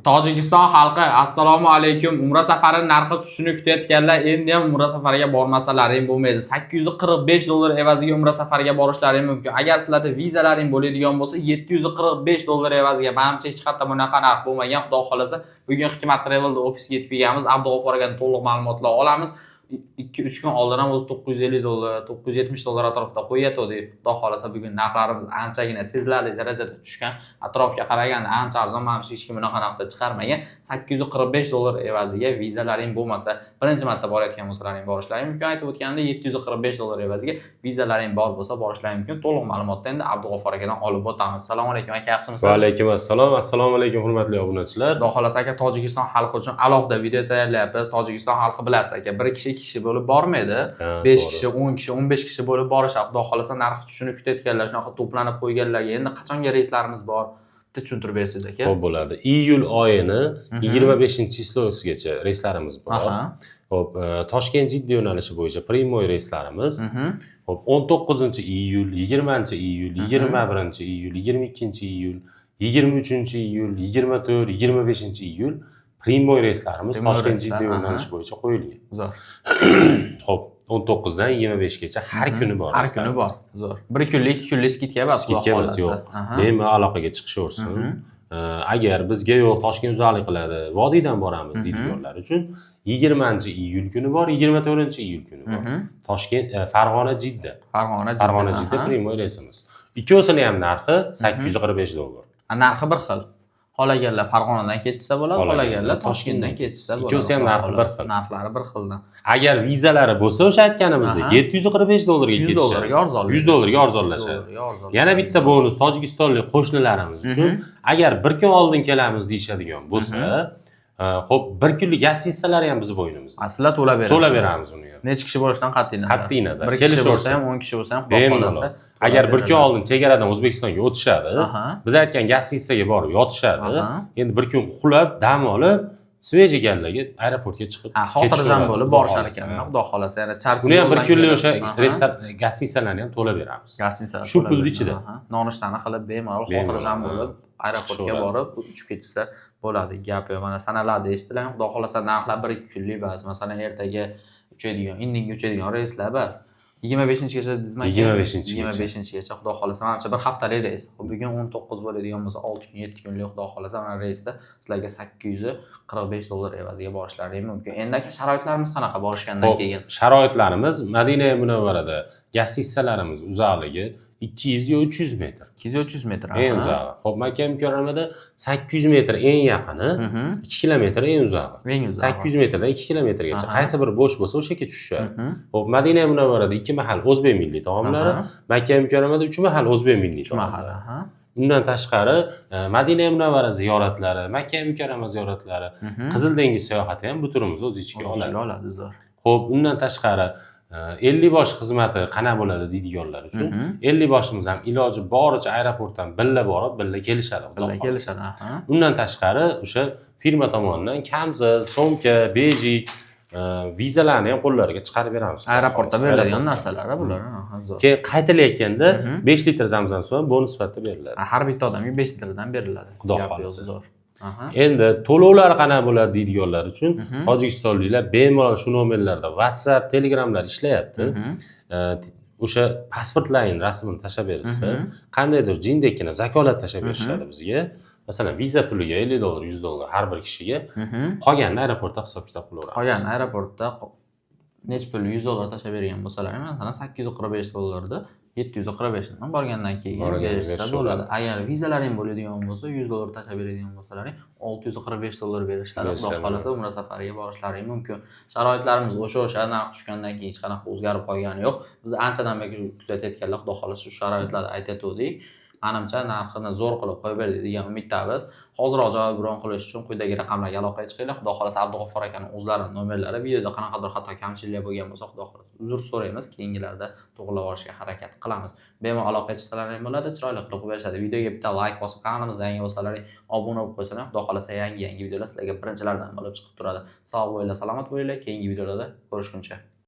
Tojikiston xalqi, assalomu alaykum. Umra safari narxi tushishini kutayotganlar endi ham umra safariga bormasalaring bo'lmaydi. $845 evaziga umra safariga borishlaring mumkin. Agar sizlarda vizalaring bo'ladigan bo'lsa, $745 evaziga. Menimcha hech qayerda bunaqa narx bo'lmagan. Xudo xolasa, bugun Hikmat Travel ofisga yetib kelganmiz. Abdug'ofur akadan to'liq ma'lumotlar olamiz. 2-3 kun oldin ham o'zi $950, $970 atrofida qo'yatdi. Xudo xolasa bugun narxlarimiz anchagina sezilarli darajada tushgan. Atrofga qaraganda ancha arzon, mana hech kim bunaqa narxda chiqarmagan. $845 evaziga vizalaring bo'lmasa, birinchi marta borayotgan bo'lsalaring borishlaring mumkin. Aytib o'tganimda $745 evaziga vizalaring bor bo'lsa borishlaring mumkin. To'liq ma'lumotni endi Abdug'ofur akadan olib o'tamiz. Assalomu alaykum aka, yaxshimisiz? Va alaykum assalom. Assalomu alaykum hurmatli obunachilar. Xudo xolasa aka, Tojikiston xalqi uchun alohida video tayyorlayapmiz. Tojikiston xalqi bilasiz aka, bir kishi 2 kishi bo'lib bormaydi. 5 kishi, 10 kishi, 15 kishi bo'lib borishadi. Xudo xolasa narxi tushishini kutayotganlar, shunaqa to'planib qo'yganlarga endi qachonga reyslarimiz bor? Bitta tushuntirib bersiz aka. Xo'p bo'ladi. Iyul oyini 25-chislosigacha reyslarimiz bor. Xo'p, Toshkent-Jidda yo'nalishi bo'yicha primoy reyslarimiz. Xo'p, 19-iyul, 20-iyul, 21-iyul, 22-iyul, 23-iyul, 24, 25-iyul primoy reyslarimiz Toshkent-Jidda yo'nalishi bo'yicha qo'yilgan. Zo'r. Xo'p, 19 dan 25 gacha har kuni bor. Har kuni bor. Zo'r. 1 kunlik, 2 kunlik skidka bor. Skidka yo'q. Bemalol aloqaga chiqishaversin. Agar bizga yo'q, Toshkent uzoqlik qiladi, vodiydan boramiz deydiganlar uchun 20-iyul kuni bor, 24-iyul kuni bor. Toshkent, Farg'ona-Jidda. Farg'ona-Jidda primoy reysimiz. Ikkovsini ham narxi $845. Narxi bir xil. Xohlaganlar Farg'onadan ketsa bo'ladi, xohlaganlar Toshkentdan ketsa bo'ladi. Ikkovsi ham narxi bir xil. Narxlari bir xildan. Agar vizalari bo'lsa, o'sha aytganimizdek $745 ga ketishadi. $100 ga arzonlashadi. Yana bitta bonus Tojikistonlik qo'shnilarimiz uchun, agar bir kun oldin kelamiz deyishadigan bo'lsa, xo'p, bir kunlik gassistsalari ham biz bo'ynimizda. Sizlar to'lab berasiz. To'lab beramiz uni ham. Necha kishi bo'lishidan qat'iy nazar. Qat'iy nazar. Bir kishi bo'lsa ham, 10 kishi bo'lsa ham, xudo xolasa. Agar bir kun oldin chegaradan O'zbekistonga o'tishadi, biz aytgan gassistsaga borib yotishadi. Endi bir kun uxlab, dam olib, sveji gallaga aeroportga chiqib, xotirjam bo'lib borishar ekan. Xudo xolasa, yana charter. Buni ham bir kunlik o'sha gassistsalarni ham to'lab beramiz. Gassistsalar shu pul ichida. Nonushtani qilib, bemalol xotirjam bo'lib, aeroportga borib, uchib ketsa bo'ladi. Gap yo'q. Mana sanalarda eshitilar, xudo xolasa narxlar 1-2 kunlik bas. Masalan, ertaga uchadigan, indinga uchadigan reyslar bas. 25-gacha dizmak. 25-gacha xudo xolasa, menimcha bir haftalik reys. Bugun 19 bo'ladigan bo'lsa, 6 kun, 7 kunlik xudo xolasa mana reysda sizlarga $845 evaziga borishlaring mumkin. Endi aka, sharoitlarimiz qanaqa borishgandan keyin? Sharoitlarimiz Madina Munavvarada gassistsalarimiz uzoqligi 200 yo 300 metr. 200-300 metr. Eng uzog'i. Xo'p, Makka mukarramada 800 metr eng yaqini, 2 kilometr eng uzog'i. 800 metrdan 2 kilometrgacha qaysi biri bo'sh bo'lsa, o'sha yerga tushishadi. Xo'p, Madina Munavvarada 2 mahal o'zbek milliy taomlari, Makka mukarramada 3 mahal o'zbek milliy taomlari. Undan tashqari Madina Munavvara ziyoratlari, Makka mukarrama ziyoratlari, Qizil dengiz sayohati ham bu turimizni o'z ichiga oladi. Zo'r. Xo'p, undan tashqari 50 bosh xizmati qana bo'ladi deydiganlar uchun 50 boshimiz ham iloji boricha aeroportdan billa borib, billa kelishadi. Undan tashqari o'sha firma tomonidan kamza, so'mka, bejik, vizalarni ham qo'llariga chiqarib beramiz. Aeroportda beriladigan narsalar bular. Keyin qaytilayotganda 5 litr zamzam suvi bonus sifatida beriladi. Har bitta odamga 5 litrdan beriladi. Xudo xolasa. Endi to'lovlar qanaqa bo'ladi deydiganlar uchun Tojikistonliklar bemalol shu nomerlarda WhatsApp, Telegramlar ishlayapti. O'sha pasportlarning rasmini tashlab berishsa, qandaydir jindekkina zakolat tashlab berishadi bizga. Masalan, viza puliga $50, $100 har bir kishiga, qolganini aeroportda hisob-kitob qilaveramiz. Qolganini aeroportda nech pul $100 tashlab bergan bo'lsalar, masalan $845 da 745 dan borgandan keyin berishsa bo'ladi. Agar vizalaring bo'ladigan bo'lsa, $100 tashlab beradigan bo'lsalaring $645 berishadi. Xudo xolasa umra safariga borishlaring mumkin. Sharoitlarimiz o'sha narx tushgandan keyin hech qanaqa o'zgarib qolgani yo'q. Biz anchadan beri kuzatayotganlar, xudo xolasa shu sharoitlarda aytayotgandik. Menimcha narxini zo'r qilib qo'yib berdi degan umiddamiz. Hozirroq javob bron qilish uchun quyidagi raqamlarga aloqaga chiqinglar. Xudo xolasa Abdug'ofur akaning o'zlarining nomerlari, videoda qanaqadir xato kamchiliklar bo'lgan bo'lsa, xudo xolasa uzr so'raymiz, keyingilarda to'g'rilab olishga harakat qilamiz. Bemalol aloqaga chiqsalaring bo'ladi, chiroyli qilib qo'yib berishadi. Videoga bitta like bosib, kanalimizga yangi bo'lsalaring obuna bo'lib qo'ysalar, xudo xolasa yangi videolar sizlarga birinchilardan bo'lib chiqib turadi. Sog' bo'linglar, salomat bo'linglar. Keyingi videolarda ko'rishguncha